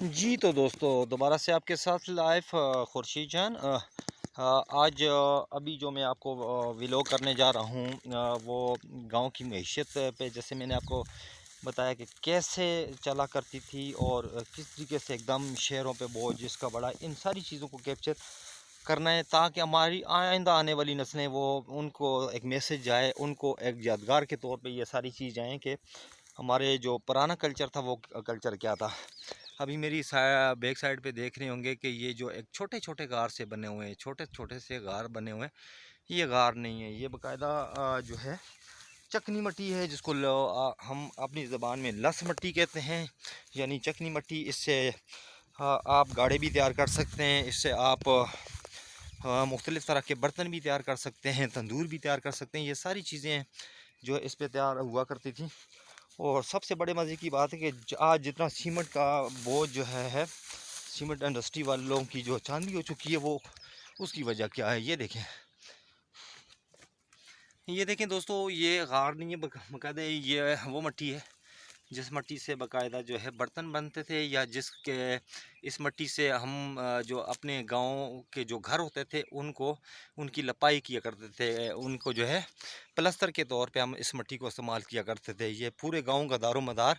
जी तो दोस्तों दोबारा से आपके साथ लाइव खुर्शीद जान आज अभी जो मैं आपको व्लॉग करने जा रहा हूँ वो गांव की मईशत पे, जैसे मैंने आपको बताया कि कैसे चला करती थी और किस तरीके से एकदम शहरों पे बोझ जिसका बड़ा, इन सारी चीज़ों को कैप्चर करना है ताकि हमारी आइंदा आने वाली नस्लें वो उनको एक मैसेज जाए, उनको एक यादगार के तौर पे ये सारी चीज़ आएँ कि हमारे जो पुराना कल्चर था वो कल्चर क्या था। अभी मेरी बैक साइड पे देख रहे होंगे कि ये जो एक छोटे छोटे गार से बने हुए हैं, छोटे छोटे से गार बने हुए हैं, ये गार नहीं है, ये बाकायदा जो है चकनी मिट्टी है, जिसको हम अपनी ज़बान में लस मिट्टी कहते हैं, यानी चकनी मिट्टी। इससे आप गाड़े भी तैयार कर सकते हैं, इससे आप मुख्तलिफ़ तरह के बर्तन भी तैयार कर सकते हैं, तंदूर भी तैयार कर सकते हैं। ये सारी चीज़ें जो है इस पे तैयार हुआ करती थी। और सबसे बड़े मज़े की बात है कि आज जितना सीमेंट का बोझ जो है सीमेंट इंडस्ट्री वालों की जो चांदी हो चुकी है, वो उसकी वजह क्या है ये देखें दोस्तों, ये गार नहीं है, बाकायदा ये वो मिट्टी है जिस मिट्टी से बाकायदा जो है बर्तन बनते थे, या जिसके इस मिट्टी से हम जो अपने गांव के जो घर होते थे उनको उनकी लपाई किया करते थे, उनको जो है प्लस्तर के तौर पे हम इस मिट्टी को इस्तेमाल किया करते थे। ये पूरे गांव का दारोमदार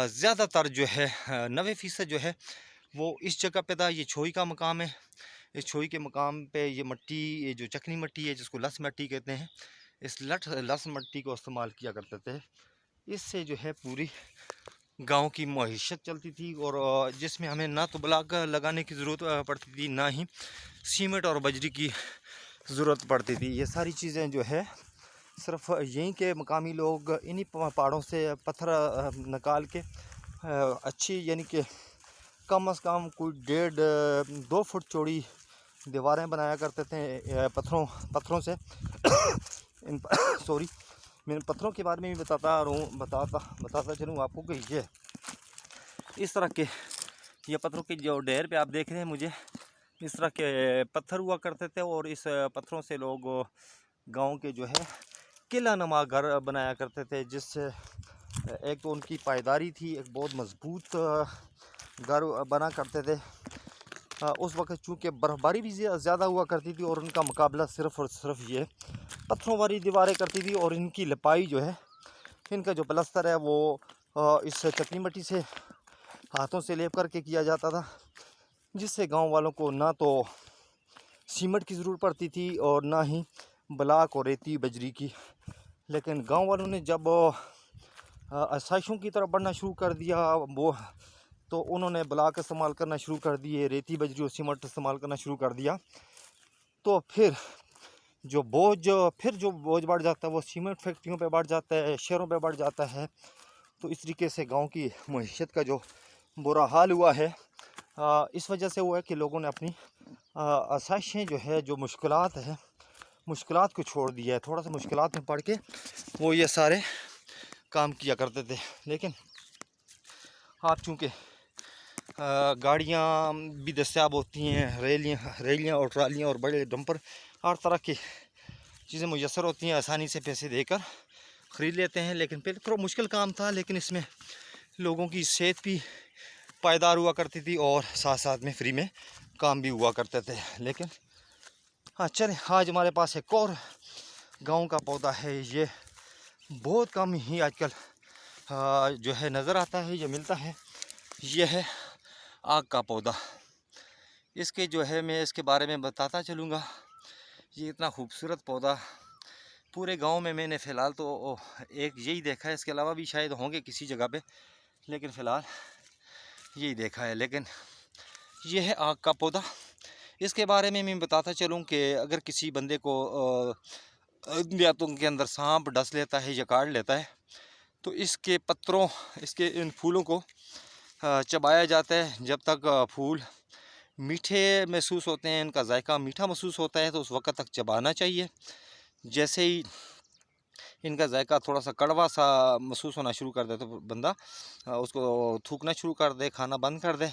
ज़्यादातर जो है 90% जो है वो इस जगह पे था। ये छोई का मकाम है, इस छोई के मकाम पे ये मिट्टी, ये जो चकनी मिट्टी है जिसको लस मिट्टी कहते हैं, इस लस मिट्टी को इस्तेमाल किया करते थे। इससे जो है पूरी गांव की मईशत चलती थी, और जिसमें हमें ना तो ब्लॉक लगाने की ज़रूरत पड़ती थी, ना ही सीमेंट और बजरी की ज़रूरत पड़ती थी। ये सारी चीज़ें जो है सिर्फ यहीं के मकामी लोग इन्हीं पहाड़ों से पत्थर निकाल के अच्छी, यानी कि कम अज़ कम कोई 1.5-2 फुट चौड़ी दीवारें बनाया करते थे पत्थरों से। इन सॉरी, मैं पत्थरों के बारे में भी बताता चलूँ आपको कि ये इस तरह के, ये पत्थरों के जो ढेर पे आप देख रहे हैं, मुझे इस तरह के पत्थर हुआ करते थे, और इस पत्थरों से लोग गांव के जो है किला नुमा घर बनाया करते थे, जिससे एक तो उनकी पायदारी थी, एक बहुत मजबूत घर बना करते थे। उस वक्त चूँकि बर्फ़बारी भी ज़्यादा हुआ करती थी, और उनका मुकाबला सिर्फ़ और सिर्फ ये पत्थरों वाली दीवारें करती थी, और इनकी लिपाई जो है, इनका जो प्लस्तर है वो इस चकनी मिट्टी से हाथों से लेप करके किया जाता था, जिससे गांव वालों को ना तो सीमेंट की ज़रूरत पड़ती थी और ना ही ब्लॉक और रेती बजरी की। लेकिन गांव वालों ने जब आसाइशों की तरफ बढ़ना शुरू कर दिया, वो तो उन्होंने ब्लॉक इस्तेमाल करना शुरू कर दिए, रेती बजरी और सीमेंट इस्तेमाल करना शुरू कर दिया। तो फिर जो बोझ बढ़ जाता है वो सीमेंट फैक्ट्रियों पे बढ़ जाता है, शहरों पे बढ़ जाता है। तो इस तरीके से गांव की मईशत का जो बुरा हाल हुआ है, इस वजह से हुआ है कि लोगों ने अपनी आसाइशें जो है, जो मुश्किलात है, मुश्किलात को छोड़ दिया है। थोड़ा सा मुश्किलात में पड़ के वो ये सारे काम किया करते थे। लेकिन आप चूँकि गाड़ियाँ भी दस्तियाब होती हैं, रेलियाँ और ट्रालियाँ और बड़े डंपर, हर तरह की चीज़ें मुयसर होती हैं, आसानी से पैसे देकर ख़रीद लेते हैं। लेकिन पहले थोड़ा मुश्किल काम था, लेकिन इसमें लोगों की सेहत भी पायदार हुआ करती थी, और साथ साथ में फ्री में काम भी हुआ करते थे। लेकिन हाँ चलें, आज हमारे पास एक और गाँव का पौधा है, ये बहुत कम ही आजकल जो है नज़र आता है, ये मिलता है। ये है आग का पौधा। इसके जो है मैं इसके बारे में बताता चलूँगा। ये इतना खूबसूरत पौधा पूरे गांव में मैंने फ़िलहाल तो एक यही देखा है, इसके अलावा भी शायद होंगे किसी जगह पे, लेकिन फ़िलहाल यही देखा है। लेकिन ये है आग का पौधा। इसके बारे में मैं बताता चलूँ कि अगर किसी बंदे को दांतों के अंदर सांप डस लेता है या काट लेता है, तो इसके पत्तों, इसके इन फूलों को चबाया जाता है। जब तक फूल मीठे महसूस होते हैं, इनका जायका मीठा महसूस होता है, तो उस वक्त तक चबाना चाहिए। जैसे ही इनका जायका थोड़ा सा कड़वा सा महसूस होना शुरू कर दे तो बंदा उसको थूकना शुरू कर दे, खाना बंद कर दे।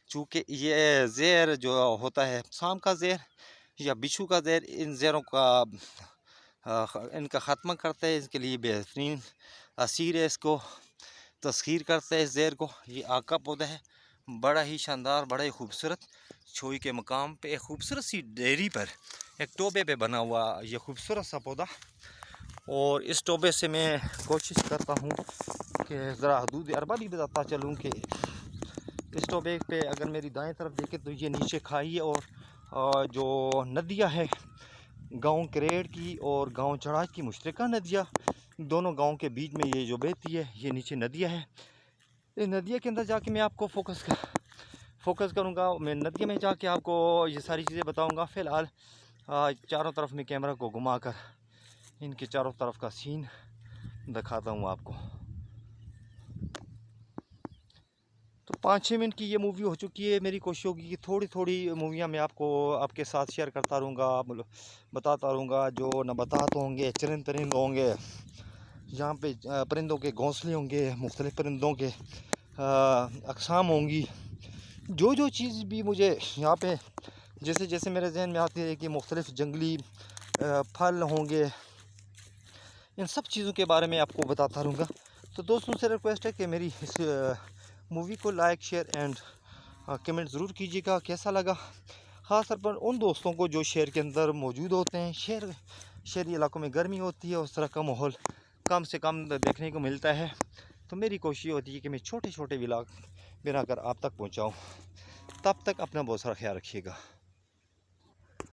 चूँकि ये ज़हर जो होता है, सांप का ज़हर या बिच्छू का ज़हर, इन ज़हरों का इनका ख़त्म करता है। इसके लिए बेहतरीन असीर है, इसको तस्खीर करता है इस ज़हर को। ये आग का पौधा है, बड़ा ही शानदार, बड़ा ही खूबसूरत छोई के मकाम पे एक खूबसूरत सी डेयरी पर एक टोबे पे बना हुआ ये खूबसूरत सा पौधा। और इस टोबे से मैं कोशिश करता हूँ कि ज़रा हदूद अरबा भी बताता चलूँ कि इस टोबे पे अगर मेरी दाएं तरफ देखें तो ये नीचे खाई है और जो नदियाँ है गांव करेड़ की और गांव चढ़ाई की मुश्तरका नदियाँ, दोनों गांव के बीच में ये जो बहती है ये नीचे नदियाँ है। इस नदियाँ के अंदर जाके मैं आपको फोकस करूँगा, मैं नदिया में जाके आपको ये सारी चीज़ें बताऊँगा। फ़िलहाल चारों तरफ में कैमरा को घुमाकर इनके चारों तरफ का सीन दिखाता हूँ आपको। तो 5-6 मिनट की ये मूवी हो चुकी है। मेरी कोशिश होगी कि थोड़ी थोड़ी मूवियाँ मैं आपको आपके साथ शेयर करता रहूँगा, मतलब बताता रहूँगा। जो न बताते होंगे चरिंद परिंद होंगे, यहाँ पे परिंदों के घोंसले होंगे, मुख्तलिफ़ परिंदों के अक़साम होंगी। जो चीज़ भी मुझे यहाँ पे जैसे जैसे मेरे जहन में आती है कि मुख्तलिफ़ जंगली फल होंगे, इन सब चीज़ों के बारे में आपको बताता रहूँगा। तो दोस्तों से रिक्वेस्ट है कि मेरी इस मूवी को लाइक शेयर एंड कमेंट ज़रूर कीजिएगा कैसा लगा। ख़ास तौर पर उन दोस्तों को जो शहर के अंदर मौजूद होते हैं, शहरी इलाकों में गर्मी होती है, उस तरह का माहौल कम से कम देखने को मिलता है। तो मेरी कोशिश होती है कि मैं छोटे छोटे व्लॉग बनाकर आप तक पहुँचाऊँ। तब तक अपना बहुत सारा ख्याल रखिएगा।